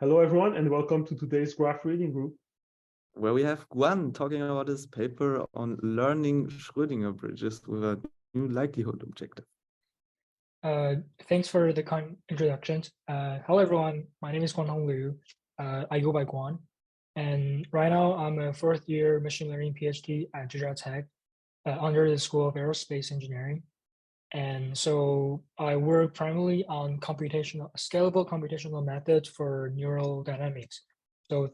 Hello, everyone, and welcome to today's graph reading group, where we have Guan talking about his paper on learning Schrödinger bridges with a new likelihood objective. Thanks for the kind introductions. Hello, everyone. My name is Guan-Horng. I go by Guan. And right now, I'm a fourth-year machine learning PhD at Georgia Tech under the School of Aerospace Engineering. And so I work primarily on scalable computational methods for neural dynamics. So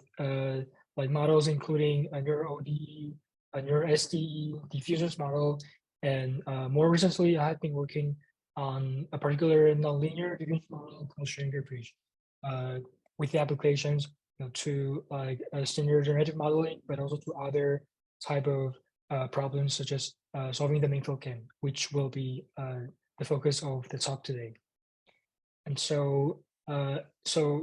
like models including a neural ODE, a neural SDE, diffusions model, and more recently, I have been working on a particular nonlinear diffusion model called Schrödinger Bridge, with the applications to like standard generative modeling, but also to other type of problems such as solving the main field game, which will be the focus of the talk today. And so, so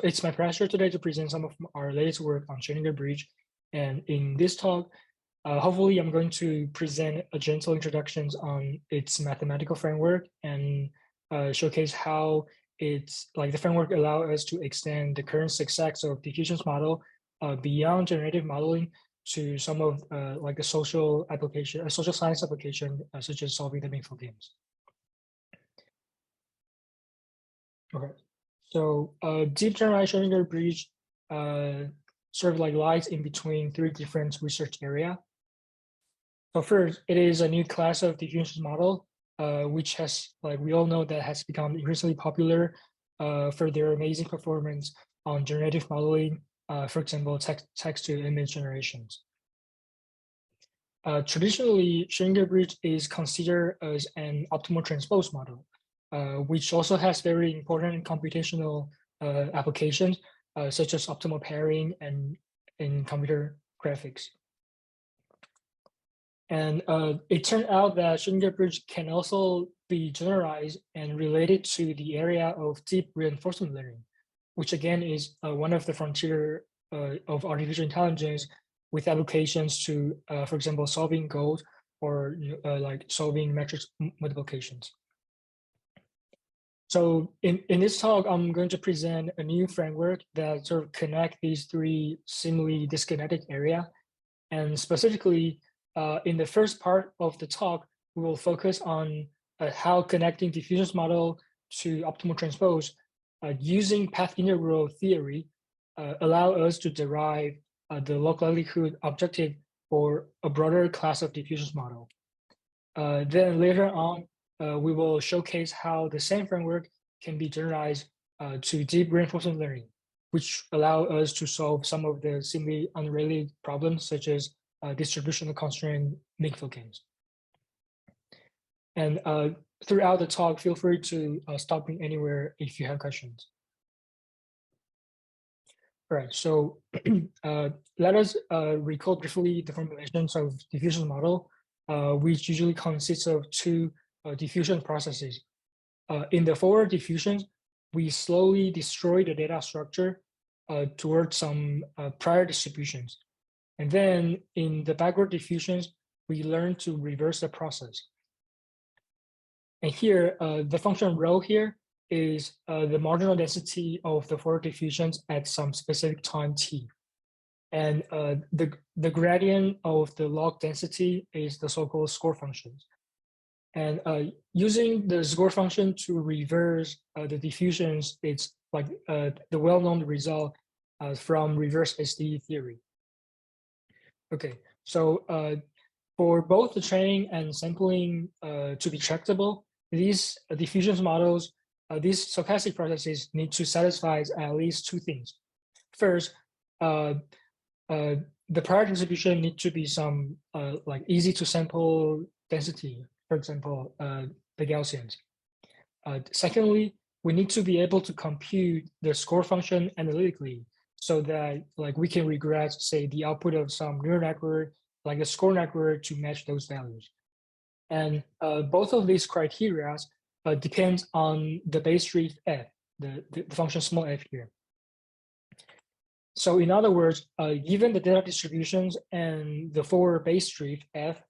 it's my pleasure today to present some of our latest work on Schrödinger Bridge. And in this talk, hopefully I'm going to present a gentle introductions on its mathematical framework and showcase how it's like the framework allows us to extend the current success of diffusions model beyond generative modeling to some of like the social application, social science application, such as solving the main field games. Okay, so deep generalized Schrödinger Bridge sort of like lies in between three different research areas. So first, it is a new class of diffusion model, which has, like we all know, that has become increasingly popular for their amazing performance on generative modeling, for example, text to image generations. Traditionally, Schrödinger Bridge is considered as an optimal transpose model, which also has very important computational applications, such as optimal pairing and in computer graphics. And it turned out that Schrödinger Bridge can also be generalized and related to the area of deep reinforcement learning, which again is one of the frontier of artificial intelligence, with applications to, for example, solving goals or like solving matrix multiplications. So in this talk, I'm going to present a new framework that sort of connect these three seemingly disconnected areas. And specifically, in the first part of the talk, we will focus on how connecting diffusions model to optimal transpose using path integral theory allow us to derive the log likelihood objective for a broader class of diffusions model. Then later on, we will showcase how the same framework can be generalized to deep reinforcement learning, which allow us to solve some of the seemingly unrelated problems, such as distributional constraint main field games. And throughout the talk, feel free to stop me anywhere if you have questions. All right, so let us recall briefly the formulations of diffusion model, which usually consists of two diffusion processes. In the forward diffusions, we slowly destroy the data structure towards some prior distributions. And then in the backward diffusions, we learn to reverse the process. And here, the function rho here is the marginal density of the forward diffusions at some specific time t. And the gradient of the log density is the so-called score functions. And using the score function to reverse the diffusions, it's like the well-known result from reverse SDE theory. Okay, so for both the training and sampling to be tractable, these diffusions models, these stochastic processes need to satisfy at least two things. First, the prior distribution need to be some like easy to sample density, for example, the Gaussians. Secondly, we need to be able to compute the score function analytically so that like we can regress, say, the output of some neural network, like the score network, to match those values. And both of these criteria depends on the base street f, the function small f here. So in other words, given the data distributions and the forward base street f,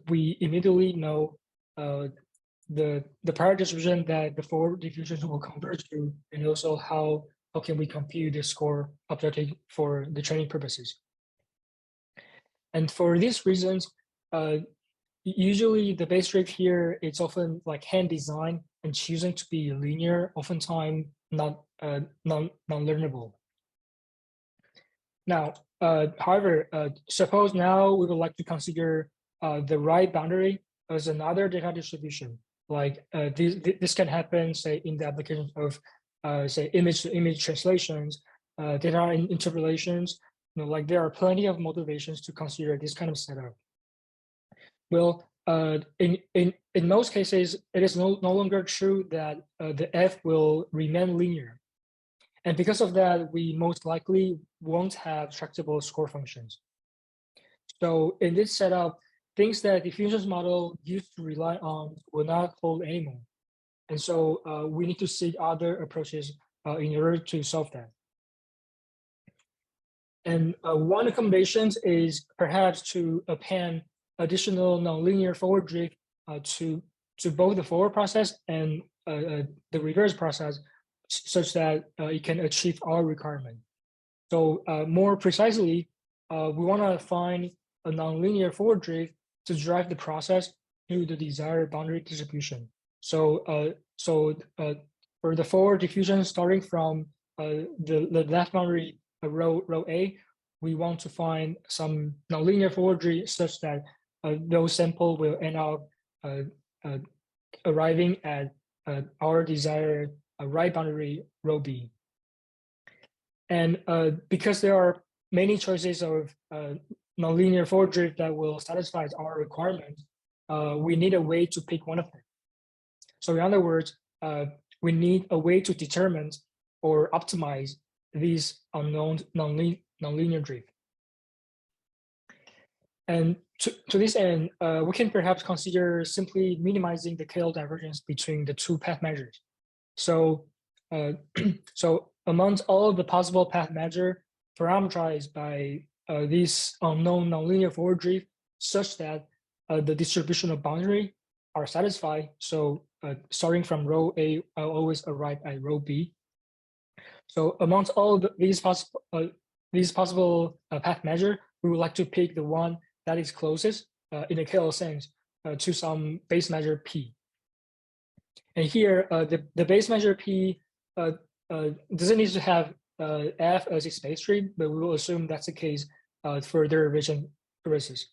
we immediately know the prior distribution that the forward diffusions will converge to, and also how how can we compute the score objective for the training purposes. And for these reasons, usually the base drift here, it's often like hand designed and choosing to be linear, oftentimes not non-learnable. Now, however, suppose now we would like to consider the right boundary as another data distribution. Like this can happen, say, in the application of, say, image-to-image translations, data interpolations. You know, like there are plenty of motivations to consider this kind of setup. Well, in most cases, it is no longer true that the f will remain linear. And because of that, we most likely won't have tractable score functions. So in this setup, things that diffusion model used to rely on will not hold anymore. And so we need to seek other approaches in order to solve that. And one accommodation is perhaps to append additional nonlinear forward drift to both the forward process and the reverse process, such that it can achieve our requirement. So more precisely, we want to find a nonlinear forward drift to drive the process to the desired boundary distribution. So for the forward diffusion starting from the left boundary row A, we want to find some nonlinear forward drift such that those sample will end up arriving at our desired right boundary row B. And because there are many choices of nonlinear forward drift that will satisfy our requirements, we need a way to pick one of them. So in other words, we need a way to determine or optimize these unknown nonlinear drift. And to this end, we can perhaps consider simply minimizing the KL divergence between the two path measures. So, so amongst all of the possible path measure parameterized by these unknown nonlinear forward drift, such that the distribution of boundary are satisfied. So starting from row A, I'll always arrive at row B. So amongst all of these possible path measure, we would like to pick the one that is closest in a KL sense to some base measure P. And here, the base measure P doesn't need to have F as its base tree, but we will assume that's the case for derivation purposes.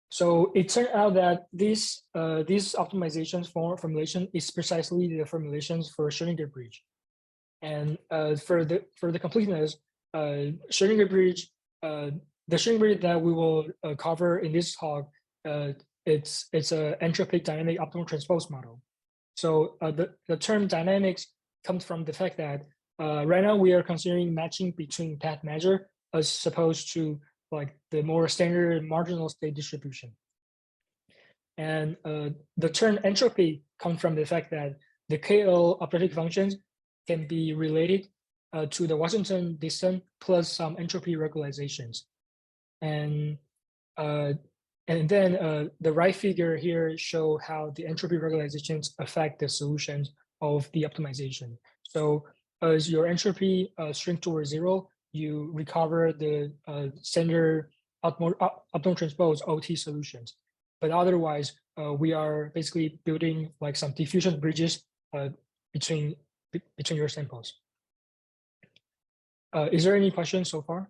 So it turned out that these optimizations for formulation is precisely the formulations for Schrödinger Bridge. And for the completeness, Schrödinger Bridge, the Schrödinger Bridge that we will cover in this talk, it's an entropy dynamic optimal transpose model. So the term dynamics comes from the fact that right now we are considering matching between path measure as opposed to like the more standard marginal state distribution. And the term entropy comes from the fact that the KL objective functions can be related to the Washington distance plus some entropy regularizations. And then the right figure here show how the entropy regularizations affect the solutions of the optimization. So as your entropy shrink towards zero, you recover the standard optimal transpose OT solutions. But otherwise, we are basically building like some diffusion bridges between your samples. Is there any questions so far?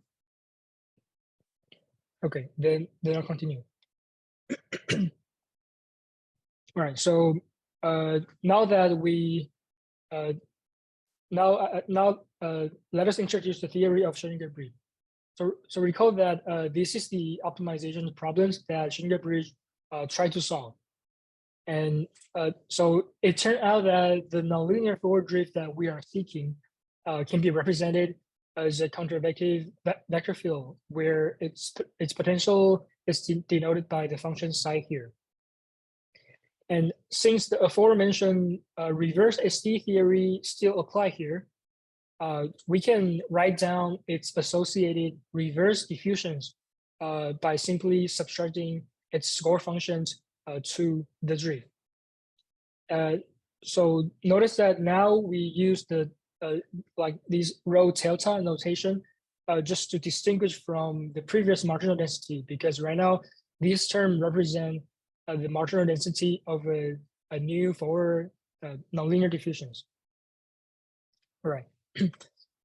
Okay, then I'll continue. All right, so now that we let us introduce the theory of Schrödinger Bridge. So recall that this is the optimization problems that Schrödinger Bridge tried to solve. And so it turned out that the nonlinear forward drift that we are seeking can be represented as a countervective vector field, where its potential is denoted by the function psi here. And since the aforementioned reverse SDE theory still apply here, we can write down its associated reverse diffusions by simply subtracting its score functions to the drift. So notice that now we use the like these row delta notation just to distinguish from the previous marginal density, because right now these terms represent the marginal density of a new forward nonlinear diffusions. All right.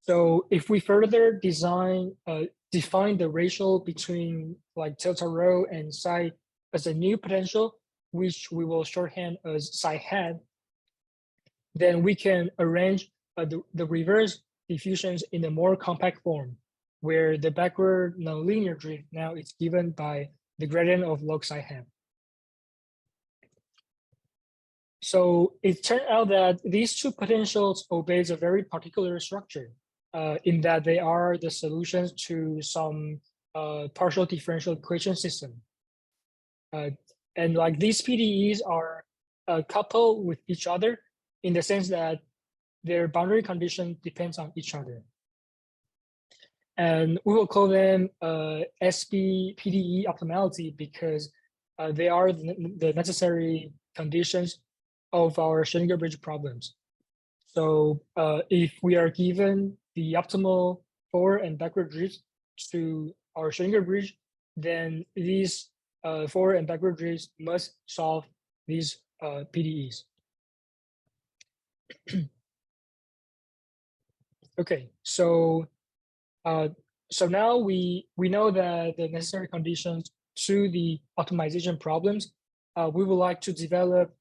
So if we further define the ratio between like delta rho and psi as a new potential, which we will shorthand as psi hat, then we can arrange the reverse diffusions in a more compact form, where the backward nonlinear drift now is given by the gradient of log psi hat. So it turned out that these two potentials obeys a very particular structure in that they are the solutions to some partial differential equation system. And like these PDEs are coupled with each other in the sense that their boundary condition depends on each other. And we will call them SB PDE optimality because they are the necessary conditions of our Schrödinger Bridge problems. So if we are given the optimal forward and backward drifts to our Schrödinger Bridge, then these forward and backward drifts must solve these PDEs. Okay, so now we know that the necessary conditions to the optimization problems. We would like to develop,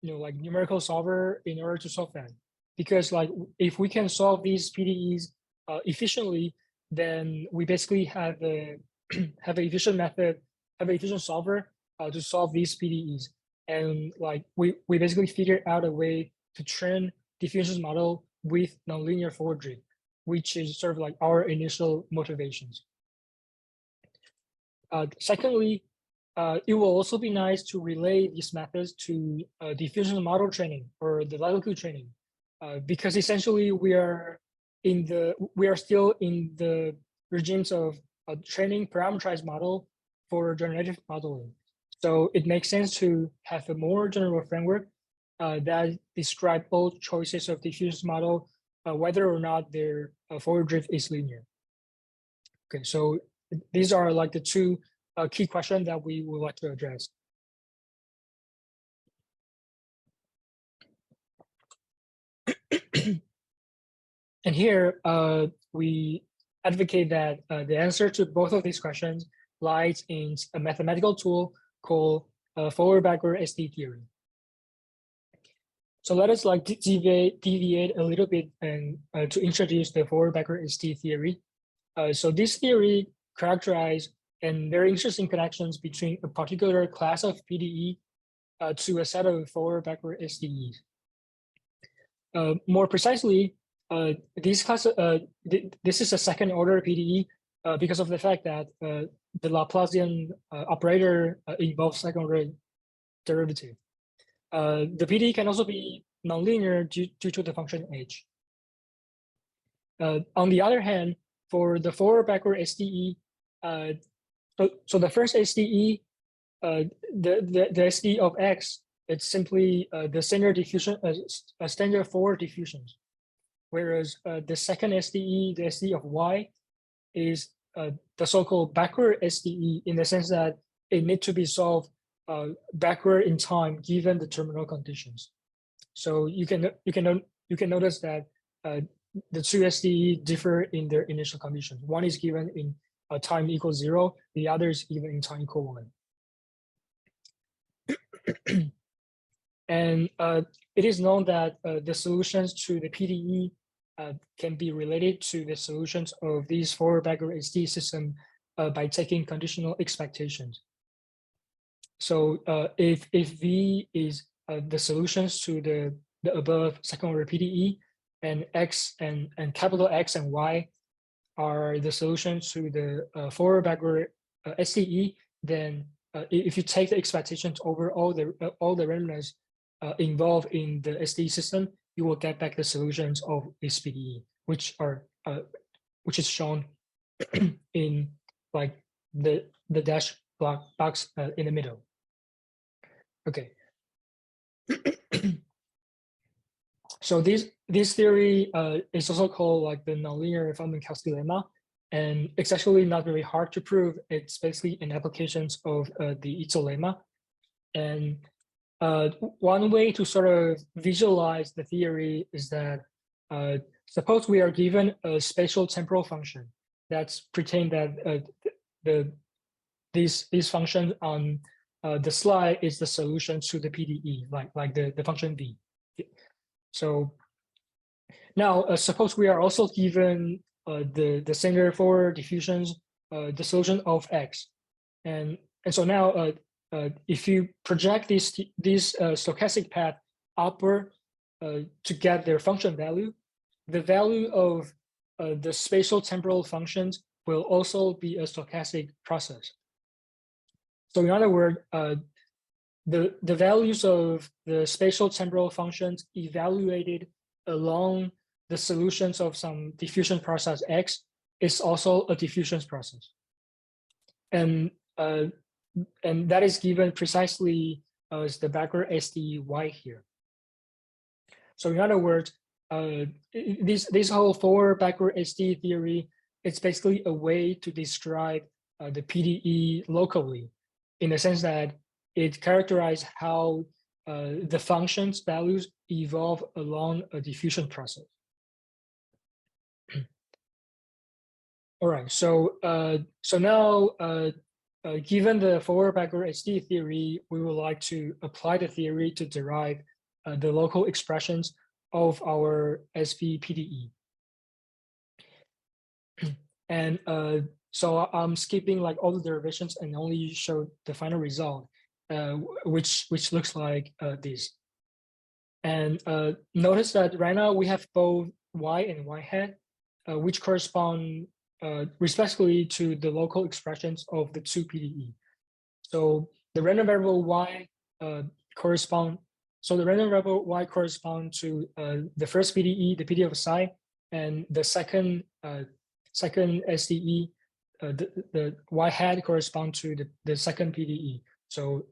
like numerical solver in order to solve that. Because like if we can solve these PDEs efficiently, then we basically have a have an efficient method, have an efficient solver to solve these PDEs. And like we basically figured out a way to train diffusion model with nonlinear forward drift, which is sort of like our initial motivations. Secondly, it will also be nice to relay these methods to diffusion model training or the likelihood training, because essentially we are still in the regimes of training parameterized model for generative modeling. So it makes sense to have a more general framework that describe all choices of diffusion model, whether or not their forward drift is linear. Okay, so these are like the two key questions that we would like to address. And here we advocate that the answer to both of these questions lies in a mathematical tool called forward-backward SDE theory. So let us like deviate a little bit and to introduce the forward-backward SDE theory. So this theory characterizes and very interesting connections between a particular class of PDE to a set of forward-backward SDEs. More precisely, this is a second-order PDE because of the fact that the Laplacian operator involves second-order derivative. The PDE can also be nonlinear due to the function h. On the other hand, for the forward-backward SDE, so the first SDE, the SDE of x, it's simply the standard diffusion, standard forward diffusions, whereas the second SDE, the SDE of y, is the so-called backward SDE in the sense that it needs to be solved backward in time given the terminal conditions. So you can notice that the two SDE differ in their initial conditions. One is given in time equals 0, the other is given in time equal 1. And it is known that the solutions to the PDE can be related to the solutions of these forward-backward SDE system by taking conditional expectations. So if V is the solutions to the above second-order PDE, and X and capital X and Y are the solutions to the forward-backward SDE, then if you take the expectations over all the randomness involved in the SDE system, you will get back the solutions of this PDE, which is shown in like the dash box in the middle. Okay. So this theory is also called like the nonlinear Feynman-Minkowski lemma, and it's actually not very hard to prove. It's basically an applications of the Itzel lemma. And one way to sort of visualize the theory is that suppose we are given a spatial temporal function that's pretend that this function on the slide is the solution to the PDE, like the function v. So now suppose we are also given the singular forward diffusions, the solution of x, and so now if you project this stochastic path upward to get their function value, the value of the spatial temporal functions will also be a stochastic process. So in other words, the values of the spatial temporal functions evaluated along the solutions of some diffusion process x is also a diffusion process. And that is given precisely as the backward SDE y here. So in other words, this whole forward backward SDE theory, it's basically a way to describe the PDE locally, in the sense that it characterizes how the functions values evolve along a diffusion process. All right, so now given the forward backward SDE theory, we would like to apply the theory to derive the local expressions of our SV PDE. And so I'm skipping like all the derivations and only show the final result, which looks like this. And notice that right now we have both y and y hat, which correspond respectively to the local expressions of the two PDE. So the random variable y correspond. So the random variable y correspond to the first PDE, the PDE of psi, and the second SDE, the y hat correspond to the second PDE. So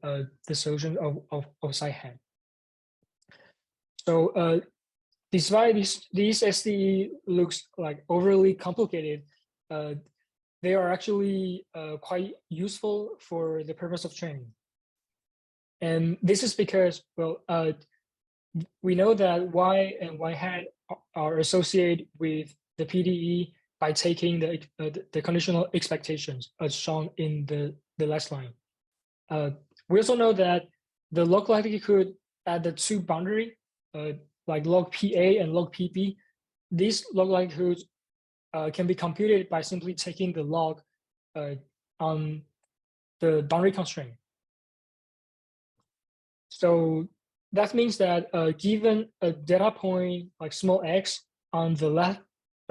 the solution of psi hat. So despite these SDE looks like overly complicated, they are actually quite useful for the purpose of training. And this is because, well, we know that y and y hat are associated with the PDE by taking the conditional expectations as shown in the last line. We also know that the log likelihood at the two boundary, like log PA and log PP, these log likelihoods can be computed by simply taking the log on the boundary constraint. So that means that given a data point like small x on the left,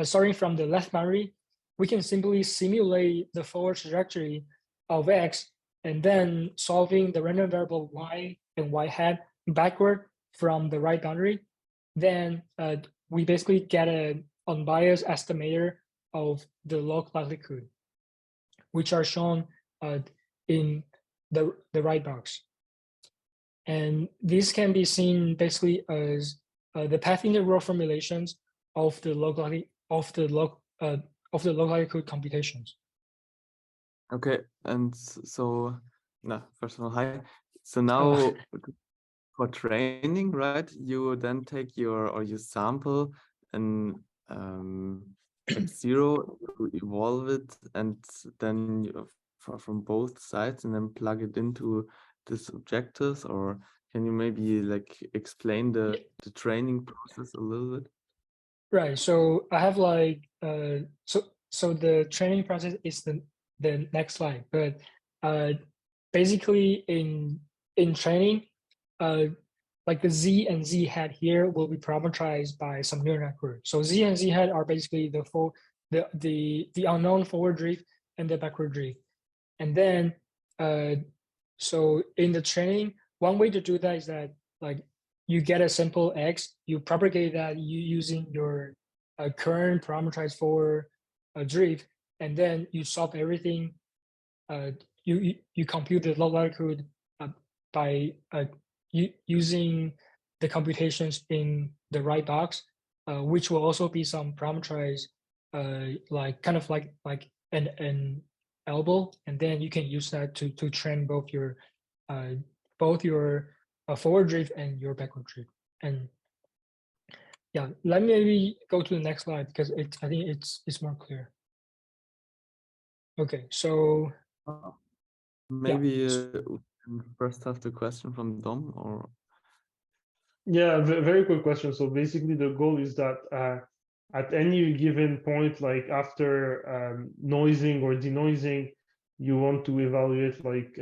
starting from the left boundary, we can simply simulate the forward trajectory of x and then solving the random variable y and y hat backward from the right boundary. Then we basically get an unbiased estimator of the log likelihood, which are shown in the right box. And this can be seen basically as the path integral formulations of the log likelihood computations. Okay, and so first of all, hi. So now for training, right? You then take your sample and x0 to evolve it, and then you, from both sides, and then plug it into this objectives. Or can you maybe like explain the training process a little bit? Right. So I have like so the training process is the next slide, but basically in training, like the z and z hat here will be parameterized by some neural network. So z and z hat are basically the unknown forward drift and the backward drift. And then so in the training, one way to do that is that like you get a simple x, you propagate that using your current parameterized forward drift, and then you solve everything. You compute the log likelihood by using the computations in the right box, which will also be some parameterized, like kind of like an elbow, and then you can use that to train both your forward drift and your backward drift. And yeah, let me maybe go to the next slide because I think it's more clear. Okay, so maybe first have the question from Dom, or yeah, very quick question. So basically, the goal is that at any given point, like after noising or denoising, you want to evaluate like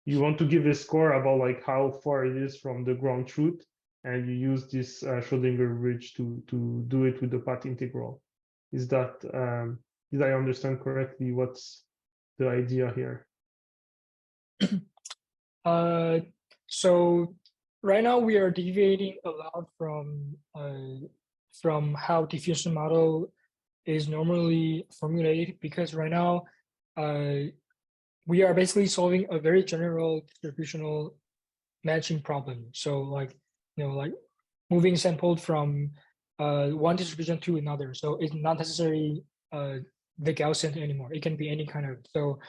you want to give a score about like how far it is from the ground truth, and you use this Schrödinger bridge to do it with the path integral. Is that did I understand correctly? What's the idea here? So right now we are deviating a lot from how diffusion model is normally formulated, because right now we are basically solving a very general distributional matching problem. So like, like moving sampled from one distribution to another. So it's not necessarily the Gaussian anymore. It can be any kind of. So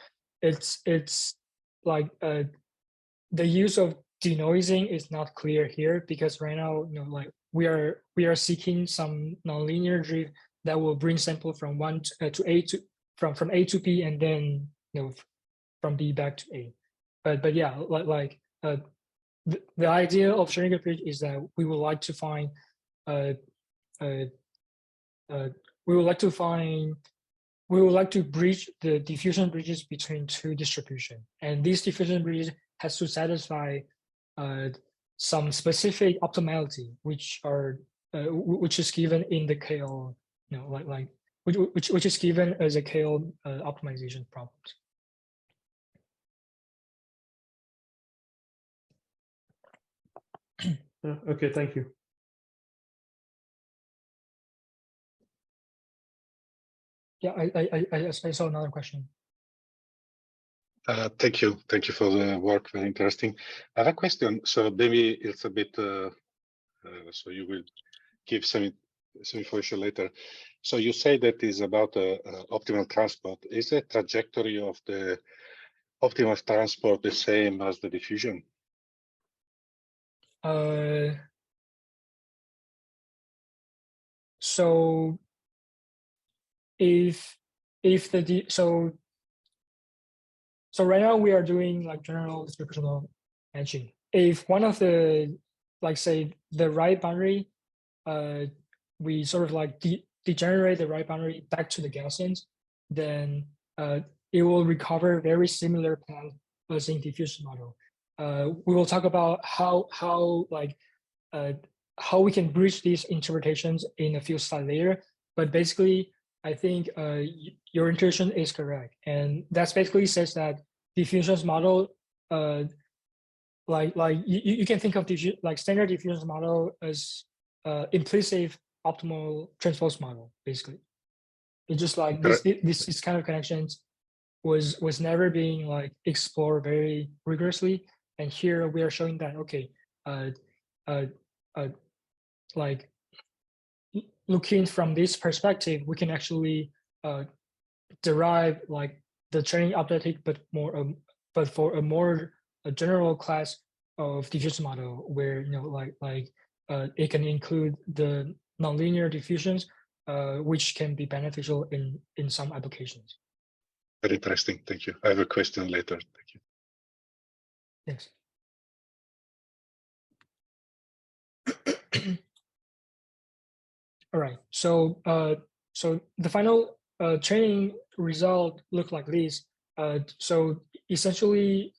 it's like the use of denoising is not clear here, because right now, like we are seeking some nonlinear drift that will bring sample from one to A to from A to B, and then from B back to A. But yeah, like the idea of Schrödinger bridge is that we would like to find we would like to bridge the diffusion bridges between two distributions, and these diffusion bridges has to satisfy some specific optimality, which is given in the KL, which is given as a KL optimization problems. Okay, thank you. Yeah, I saw another question. Thank you for the work. Very interesting. I have a question. So maybe it's a bit. So you will give some information later. So you say that is about optimal transport. Is the trajectory of the optimal transport the same as the diffusion? So if the so right now we are doing like general distributional matching. If one of the, like say the right boundary, we sort of like degenerate the right boundary back to the Gaussians, then it will recover very similar path as in diffusion model. We will talk about how we can bridge these interpretations in a few slides later. But basically, I think your intuition is correct, and that's basically says that diffusion model, you can think of like standard diffusion model as implicit optimal transpose model. Basically, it's just like this kind of connections was never being like explored very rigorously, and here we are showing that okay, like looking from this perspective, we can actually derive like the training objective, but for a more general class of diffusion model, where it can include the nonlinear diffusions, which can be beneficial in some applications. Very interesting. Thank you. I have a question later. Thank you. Yes. All right. So so the final training result looked like this. So essentially,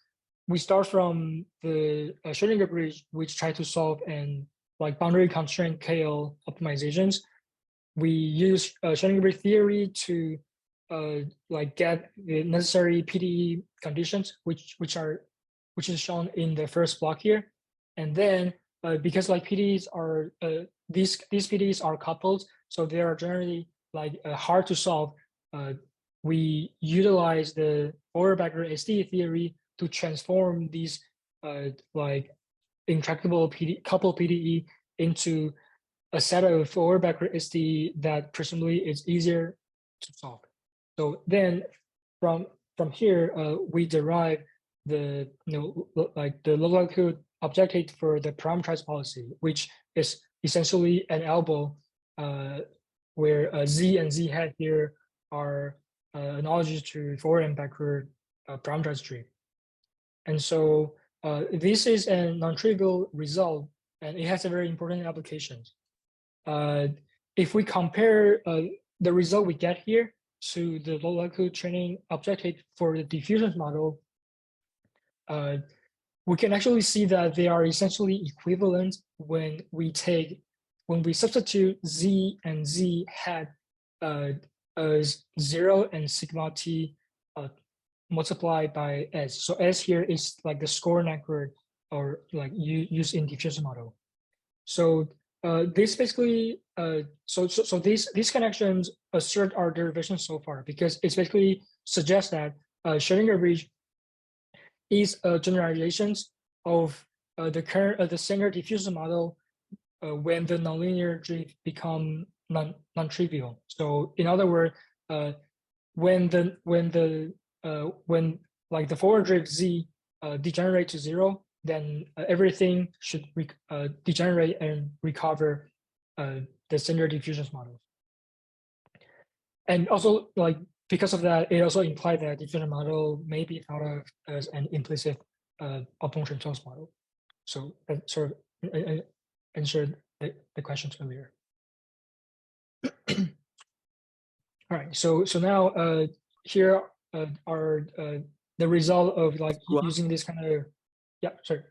we start from the Schrödinger bridge, which try to solve and like boundary constraint KL optimizations. We use Schrödinger bridge theory to like get the necessary PDE conditions, which is shown in the first block here, and then because like PDEs are these PDEs are coupled, so they are generally like hard to solve. We utilize the Feuerbach SDE theory to transform these like intractable coupled PDE into a set of forward backward SDE that presumably is easier to solve. So then from here, we derive the like the low likelihood objective for the parameterized policy, which is essentially an elbow where Z and Z hat here are analogies to forward and backward parameterized tree. And so this is a non-trivial result, and it has a very important application. If we compare the result we get here to the low likelihood training objective for the diffusion model, we can actually see that they are essentially equivalent when we substitute Z and Z hat as 0 and sigma t multiplied by S. So S here is like the score network or like used in diffusion model. So this basically so these connections assert our derivation so far, because it basically suggests that Schrödinger Bridge is a generalization of the standard diffusion model when the nonlinear drift become non-trivial. So in other words, when like the forward drift Z degenerate to 0, then everything should degenerate and recover the standard diffusion model. And also, like, because of that, it also implies that diffusion model may be thought of as an implicit optimal controls model. So that sort of answered the questions earlier. All right, so now here are the result of like using this kind of, yeah, sorry.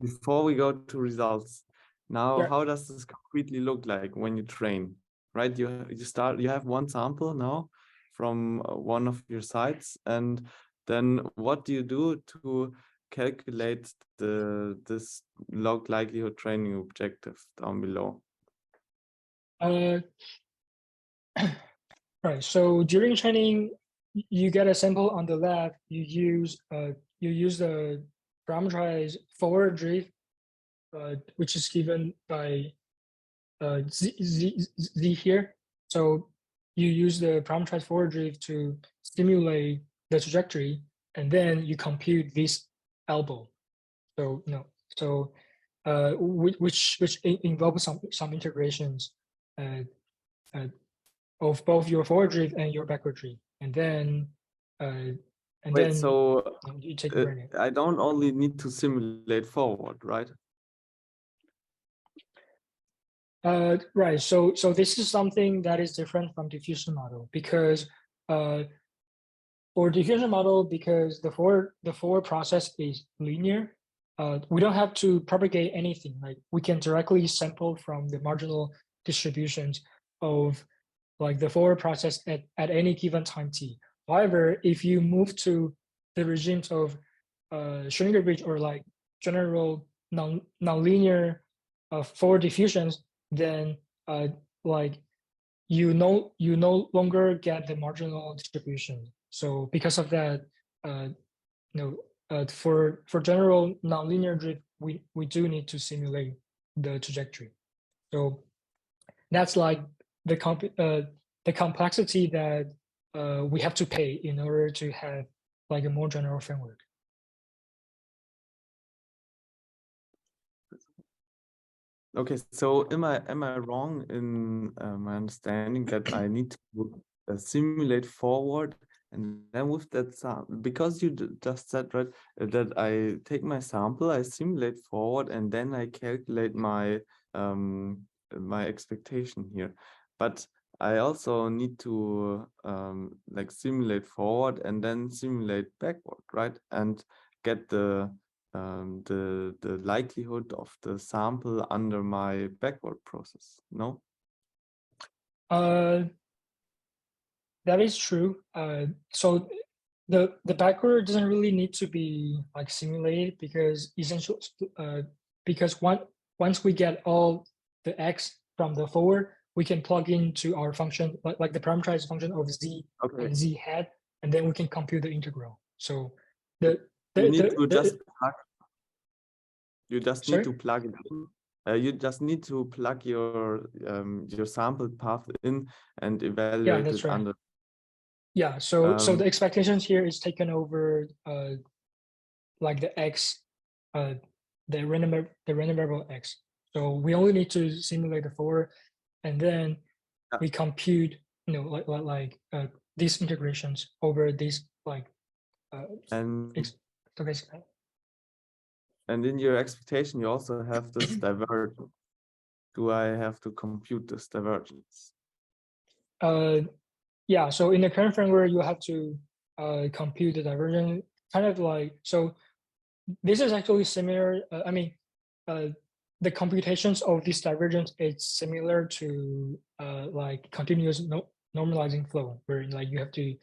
Before we go to results, now how does this concretely look like when you train, right? You have one sample now from one of your sites, and then what do you do to calculate this log likelihood training objective down below? Right. So during training, you get a sample on the left. You use the parameterized forward drift, which is given by Z here. So you use the parameterized forward drift to simulate the trajectory, and then you compute this elbow. So which involves some integrations of both your forward drift and your backward drift, and then so you take the learning. I don't only need to simulate forward, right? Right. So this is something that is different from diffusion model, because for diffusion model, because the forward process is linear, we don't have to propagate anything. Like, we can directly sample from the marginal distributions of like the forward process at any given time t. However, if you move to the regimes of Schrödinger Bridge or like general nonlinear forward diffusions, then like you no longer get the marginal distribution. So because of that, for general nonlinear drift, we do need to simulate the trajectory. So that's like the complexity that we have to pay in order to have like a more general framework. Okay, so am I wrong in my understanding that I need to simulate forward, and then with that sample, because you just said, right, that I take my sample, I simulate forward, and then I calculate my my expectation here, but I also need to like simulate forward and then simulate backward, right, and get the likelihood of the sample under my backward process, no? That is true. So the backward doesn't really need to be like simulated, because essentially because once we get all the x from the forward, we can plug into our function like the parameterized function of z and z hat, and then we can compute the integral. So you just need to plug it in. You just need to plug your sampled path in and Yeah, evaluate that's it right. under. Yeah, so the expectations here is taken over like the x, the random variable x. So we only need to simulate the 4, and then we compute, these integrations over these and stochastic. And in your expectation, you also have this divergence. Do I have to compute this divergence? Yeah, so in the current framework, you have to compute the divergence, kind of like, so this is actually similar. The computations of this divergence is similar to like continuous normalizing flow, where like you have to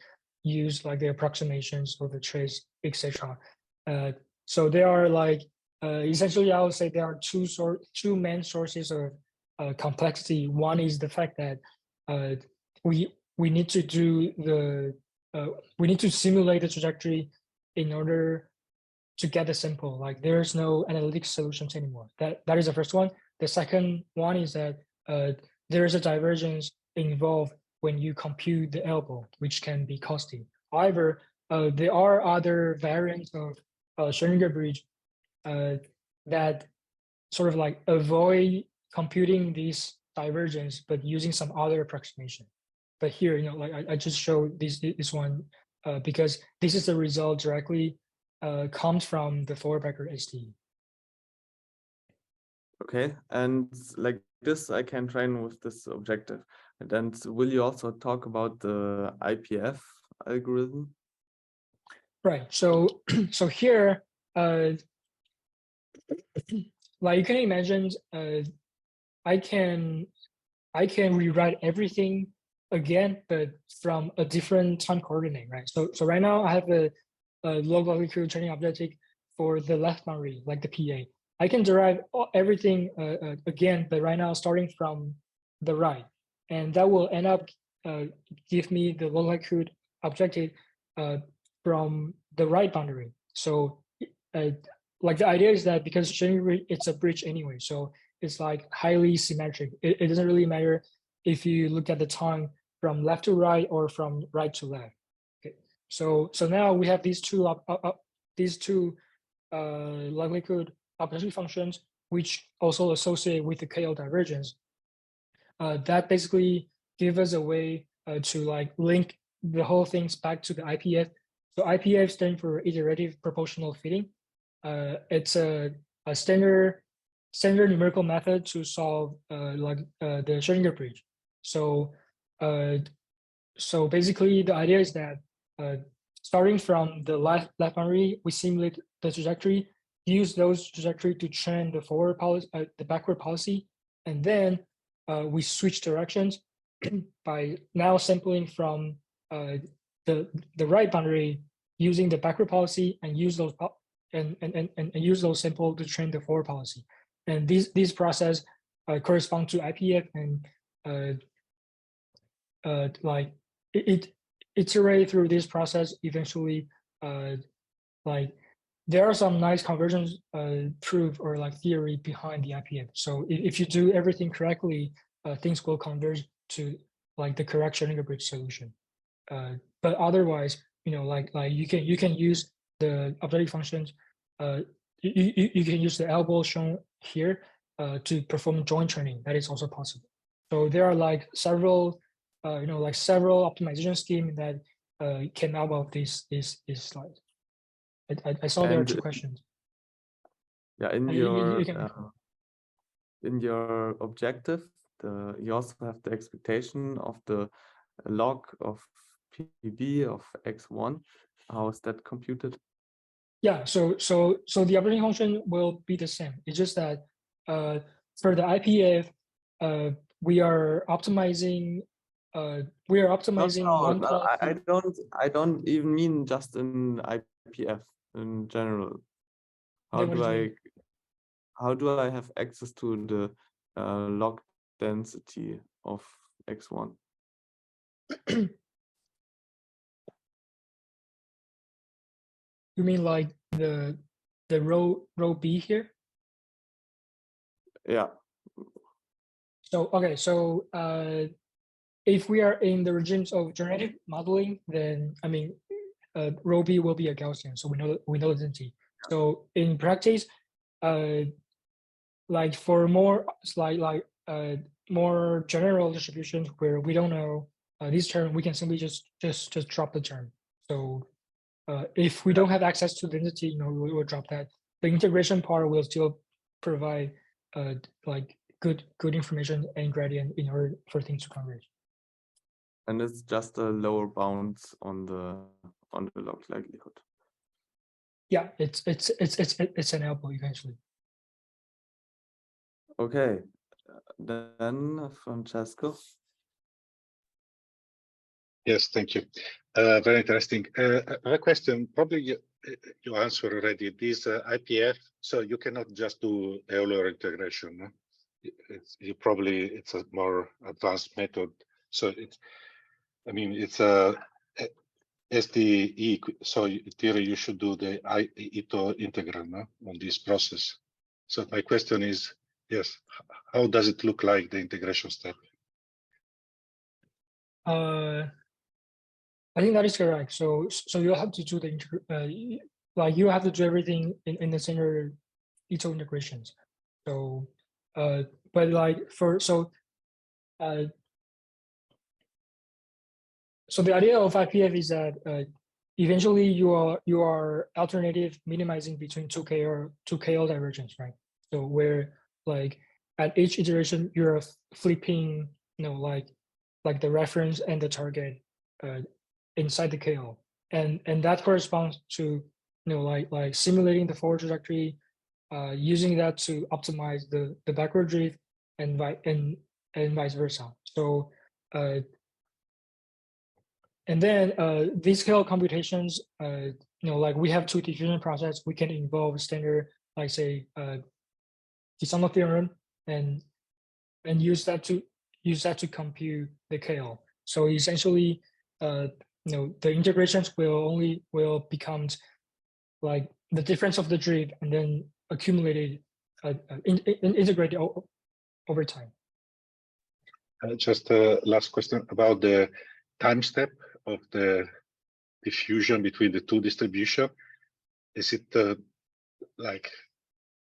use like the approximations of the trace, etc. So there are like essentially, I would say there are two main sources of complexity. One is the fact that we need to do we need to simulate the trajectory in order to get the sample. Like there's no analytic solutions anymore. That is the first one. The second one is that there is a divergence involved when you compute the elbow, which can be costly. However, there are other variants of Schrödinger Bridge that sort of like avoid computing these divergence, but using some other approximation. But here, like I just showed this one because this is the result directly comes from the Fourier SDE. Okay, and like this, I can train with this objective. And then will you also talk about the IPF algorithm? Right. So so here, like you can imagine, I can rewrite everything again, but from a different time coordinate, right? So right now I have a log likelihood training objective for the left boundary, like the PA. I can derive everything again, but right now starting from the right, and that will end up give me the log likelihood objective from the right boundary. So like the idea is that because it's a bridge anyway, so it's like highly symmetric. It doesn't really matter if you look at the time from left to right or from right to left. Okay, so now we have these two likelihood opportunity functions, which also associate with the KL divergence. That basically give us a way to like link the whole things back to the IPF. So IPF stands for iterative proportional fitting. It's a standard numerical method to solve the Schrödinger bridge. So so basically the idea is that starting from the left boundary, we simulate the trajectory, use those trajectory to train the forward policy, the backward policy, and then we switch directions by now sampling from the right boundary using the backward policy and use those and use those sample to train the forward policy. And these process correspond to IPF and like it iterate through this process eventually like there are some nice convergence proof or like theory behind the IPF. So if you do everything correctly, things will converge to like the correct Schrödinger bridge solution. But otherwise, like you can use the objective functions. You can use the elbow shown here to perform joint training. That is also possible. So there are like several, like several optimization schemes that came out of this slide. I saw there are two questions. Yeah, in your objective, you also have the expectation of the log of PB of x1. How is that computed? Yeah, so the operating function will be the same. It's just that for the IPF, we are optimizing. No, I don't even mean just in IPF in general. How do I have access to the log density of x1? You mean like the row B here? Yeah. So, okay, so if we are in the regimes of generative modeling, then I mean, rho b will be a Gaussian, so we know the density. So in practice, like for more more general distributions where we don't know this term, we can simply just drop the term. So if we don't have access to density, you know, we will drop that. The integration part will still provide like good information and gradient in order for things to converge. And it's just a lower bound on the log likelihood. Yeah, it's an elbow eventually. Okay, then Francesco. Yes, thank you. Very interesting. A question, probably you answered already. This IPF, so you cannot just do Euler integration. No? It's a more advanced method. So it's, I mean, it's a SDE. So in theory, you should do the Ito integral, no, on this process. So my question is, yes, how does it look like, the integration step? I think that is correct. So you have to do the like you have to do everything in the single Ito integrations. So but like so the idea of IPF is that eventually you are alternative minimizing between two KL divergence, right? So where like at each iteration you're flipping, you know, like the reference and the target inside the KL, and that corresponds to, you know, like simulating the forward trajectory, using that to optimize the backward drift and vice versa. So and then these KL computations, you know, like we have two diffusion process, we can involve standard, like say the sum theorem and use that to compute the KL. So essentially, you know, the integrations will become like the difference of the drift and then accumulated, integrated over time. Just a last question about the time step of the diffusion between the two distribution. Is it like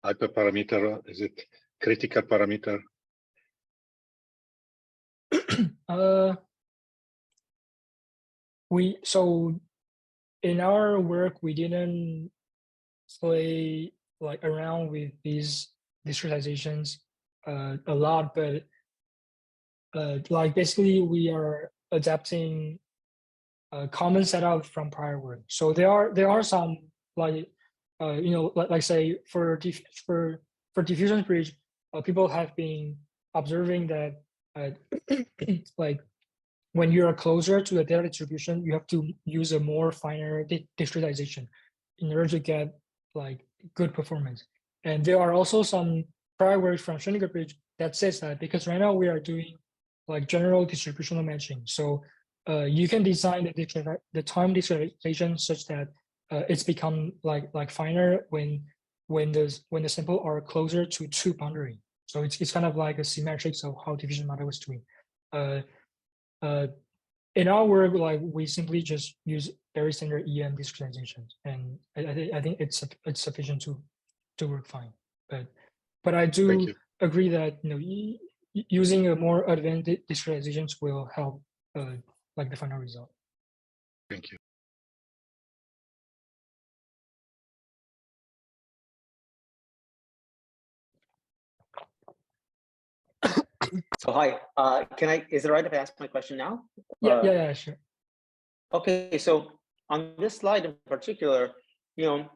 hyperparameter? Is it critical parameter? So in our work, we didn't play like around with these discretizations a lot, but like basically we are adapting a common setup from prior work. So there are some like you know, like say for diffusion bridge, people have been observing that like when you are closer to the data distribution, you have to use a more finer discretization in order to get like good performance. And there are also some prior work from Schrödinger Bridge that says that, because right now we are doing like general distributional matching. So you can design the time discretization such that it's become like finer when the sample are closer to two boundary. So it's kind of like a symmetrics of how diffusion model was doing. In our work, like we simply just use very standard EM discretizations, and I think it's sufficient to work fine. But I do agree that, you know, using a more advanced discretizations will help like the final result. Thank you. So hi, is it right if I ask my question now? Yeah, sure. Okay, so on this slide in particular, you know,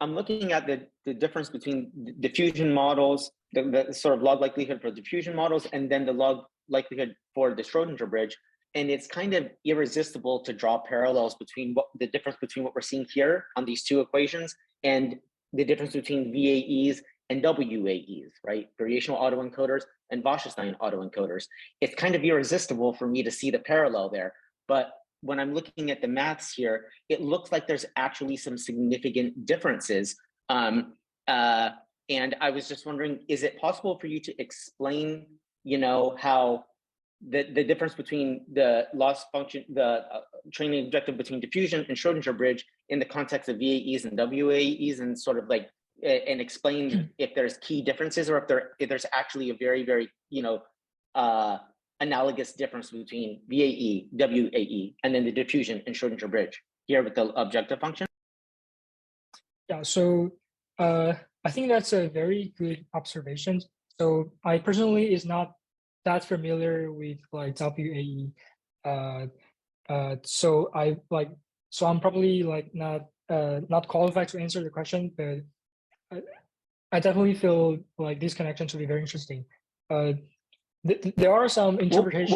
I'm looking at the difference between diffusion models, the sort of log likelihood for diffusion models, and then the log likelihood for the Schrödinger bridge. And it's kind of irresistible to draw parallels between the difference between what we're seeing here on these two equations and the difference between VAEs and WAEs, right? Variational autoencoders and Wasserstein autoencoders. It's kind of irresistible for me to see the parallel there. But when I'm looking at the maths here, it looks like there's actually some significant differences And I was just wondering, is it possible for you to explain, how the difference between the loss function, the training objective between diffusion and Schrödinger bridge in the context of VAEs and WAEs, and sort of like, and explain if there's key differences, or if there's actually a very, very, analogous difference between VAE, WAE, and then the diffusion and Schrödinger bridge here with the objective function? Yeah, so I think that's a very good observation. So I personally is not that familiar with like WAE. So I'm probably like not qualified to answer the question, but I definitely feel like this connection to be very interesting. There are some interpretations.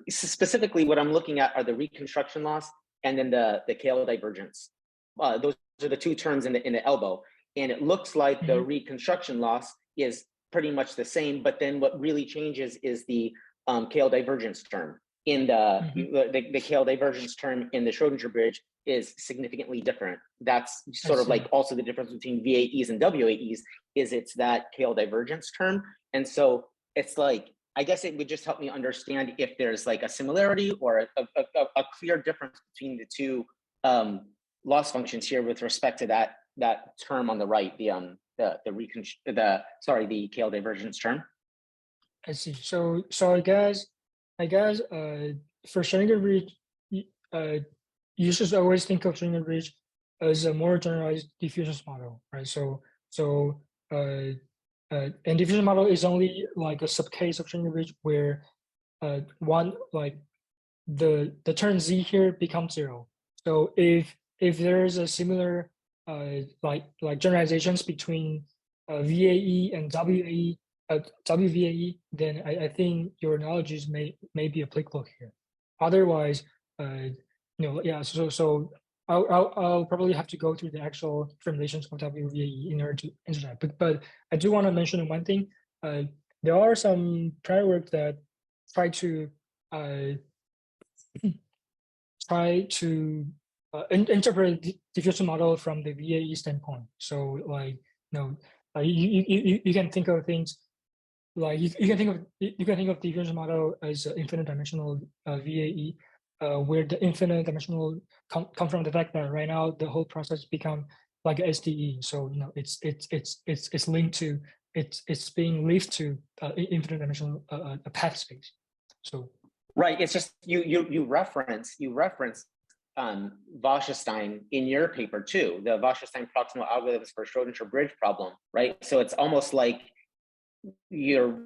Specifically, what I'm looking at are the reconstruction loss and then the KL divergence. Those are the two terms in the elbow, and it looks like the reconstruction loss is pretty much the same. But then what really changes is the KL divergence term. In the KL divergence term in the Schrödinger bridge is significantly different. That's sort of like also the difference between VAEs and WAEs is it's that KL divergence term. And so it's like, I guess it would just help me understand if there's like a similarity or a clear difference between the two loss functions here with respect to that term on the right, the KL divergence term. I see. So I guess for Schrödinger bridge, you should always think of Schrödinger bridge as a more generalized diffusion model, right? And diffusion model is only like a subcase of Schrödinger bridge where one like the term z here becomes 0. So if there is a similar like generalizations between VAE and WVAE, then I think your analogies may be applicable here. Otherwise, yeah. So I'll probably have to go through the actual formulations of WVAE in order to answer that. But I do want to mention one thing. There are some prior work that try to interpret the diffusion model from the VAE standpoint. So like you can think of things like you can think of diffusion model as an infinite dimensional VAE, where the infinite dimensional come from the fact that right now the whole process become like a SDE. So it's linked to it's being linked to infinite dimensional path space. So right, it's just you reference Wasserstein in your paper too, the Wasserstein proximal algorithms for Schrödinger bridge problem, right? So it's almost like you're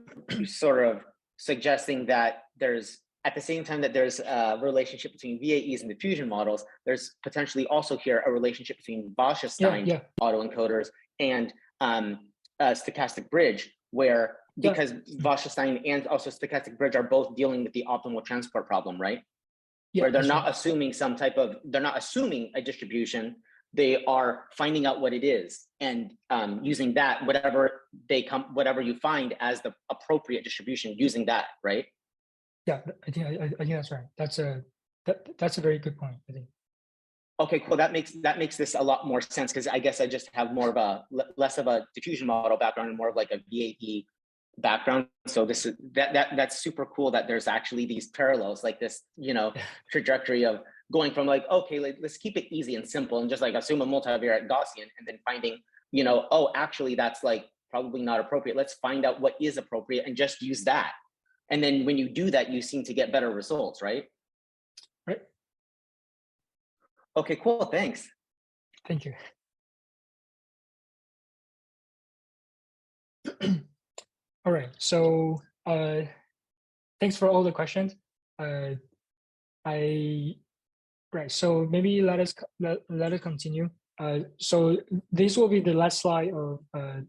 sort of suggesting that there's, at the same time that there's a relationship between VAEs and diffusion models, there's potentially also here a relationship between Wasserstein autoencoders and stochastic bridge, where because Wasserstein and also stochastic bridge are both dealing with the optimal transport problem, right? Where they're not assuming they're not assuming a distribution, they are finding out what it is and using that, whatever you find as the appropriate distribution, using that, right? Yeah, I think that's right. That's a very good point, I think. Okay, cool. That makes this a lot more sense, because I guess I just have more of a less of a diffusion model background and more of like a VAE background. So that's super cool that there's actually these parallels, like this, trajectory of going from like, okay, let's keep it easy and simple and just like assume a multivariate Gaussian, and then finding, oh, actually that's like probably not appropriate. Let's find out what is appropriate and just use that. And then when you do that, you seem to get better results, right? Right. Okay, cool. Thanks. Thank you. All right. So thanks for all the questions. Right. So maybe let us continue. So this will be the last slide of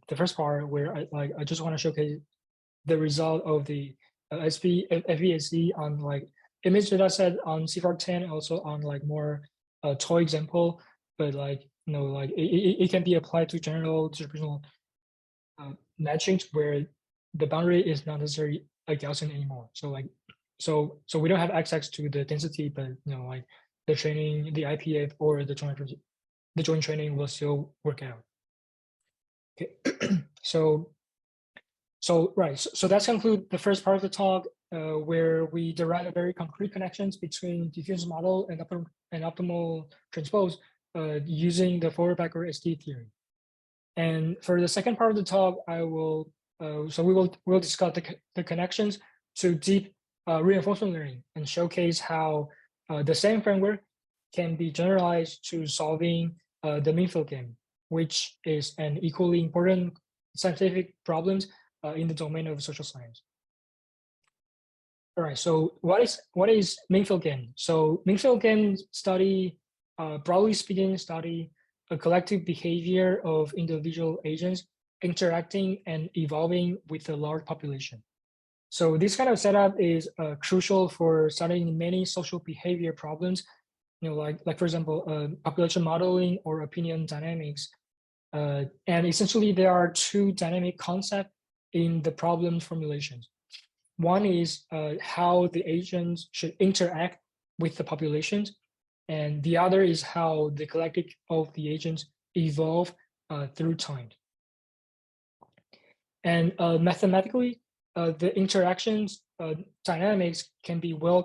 the first part, where I just want to showcase the result of the FVSE on like image data set on CFARC10, also on like more toy example, but like it can be applied to general distributional matchings where the boundary is not necessarily a Gaussian anymore. So like so we don't have access to the density, but like the training, the IPF or the joint training will still work out. Okay, so that's conclude the first part of the talk, where we derive a very concrete connections between diffusion model and optimal transpose using the forward backward SDE theory. And for the second part of the talk, I will we'll discuss the connections to deep reinforcement learning and showcase how the same framework can be generalized to solving the mean field game, which is an equally important scientific problem in the domain of social science. All right, so what is mean field game? So mean field game study, broadly speaking, study a collective behavior of individual agents interacting and evolving with a large population. So this kind of setup is crucial for studying many social behavior problems, like for example, population modeling or opinion dynamics. And essentially, there are two dynamic concepts in the problem formulations. One is how the agents should interact with the populations, and the other is how the collective of the agents evolve through time. And mathematically, the interactions dynamics can be well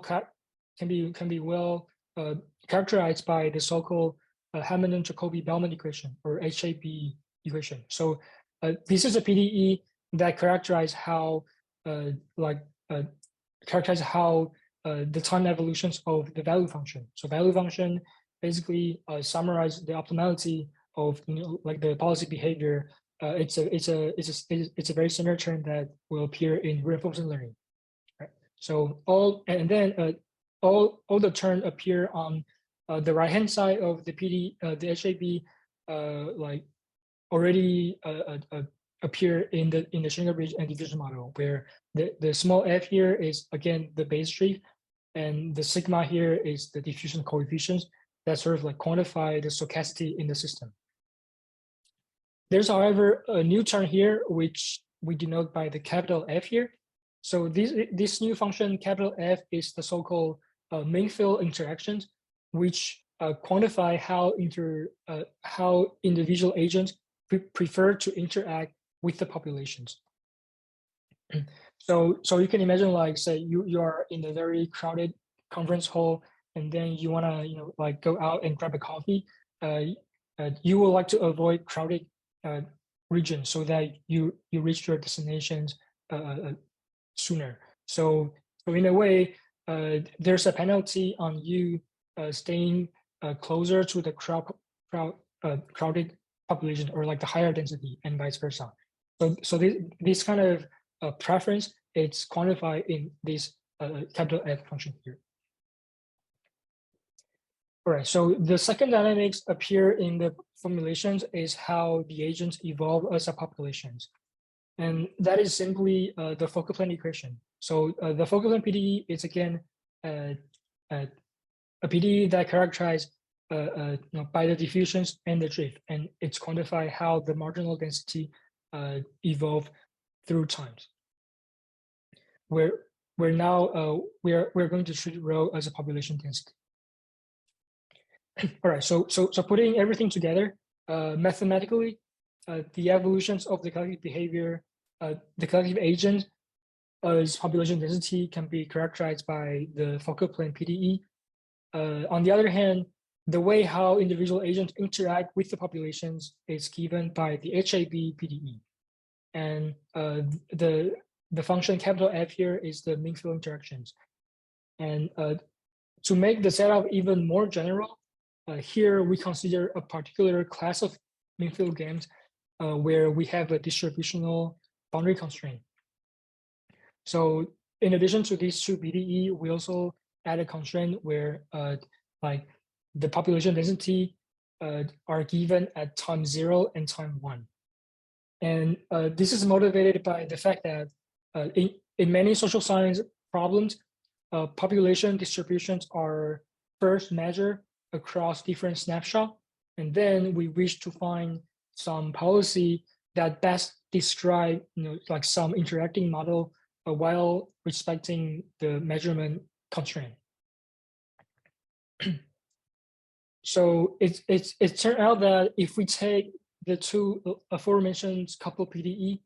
characterized by the so-called Hamilton-Jacobi-Bellman equation, or HAB equation. So this is a PDE that characterizes how the time evolutions of the value function. So value function basically summarize the optimality of like the policy behavior. It's a very similar term that will appear in reinforcement learning. Right? So all the terms appear on the right hand side of the the HAB like already appear in the Schrödinger Bridge and diffusion model, where the small f here is again the base sheaf, and the sigma here is the diffusion coefficients that sort of like quantify the stochasticity in the system. There's, however, a new term here which we denote by the capital F here. So this new function capital F is the so-called mean field interactions, which quantify how individual agents prefer to interact with the populations. So you can imagine, like, say you are in a very crowded conference hall, and then you want to like go out and grab a coffee. You would like to avoid crowded regions so that you reach your destinations sooner. So in a way, there's a penalty on you staying closer to the crowded population, or like the higher density, and vice versa. So this kind of preference, it's quantified in this capital F function here. All right, so the second dynamics appear in the formulations is how the agents evolve as a populations. And that is simply the focal plane equation. So the focal plane PDE is again a PDE that characterized by the diffusions and the drift, and it's quantify how the marginal density evolve through times. We're now we're going to treat rho as a population density. All right, so putting everything together, mathematically, the evolutions of the collective behavior, the collective agent as population density can be characterized by the focal plane PDE. On the other hand, the way how individual agents interact with the populations is given by the HAB PDE. And the function capital F here is the mean field interactions. And to make the setup even more general, here we consider a particular class of mean field games where we have a distributional boundary constraint. So in addition to these two PDE, we also add a constraint where like the population density are given at time 0 and time 1. And this is motivated by the fact that in many social science problems, population distributions are first measured across different snapshots, and then we wish to find some policy that best describe like some interacting model while respecting the measurement constraint. So it turned out that if we take the two aforementioned couple PDE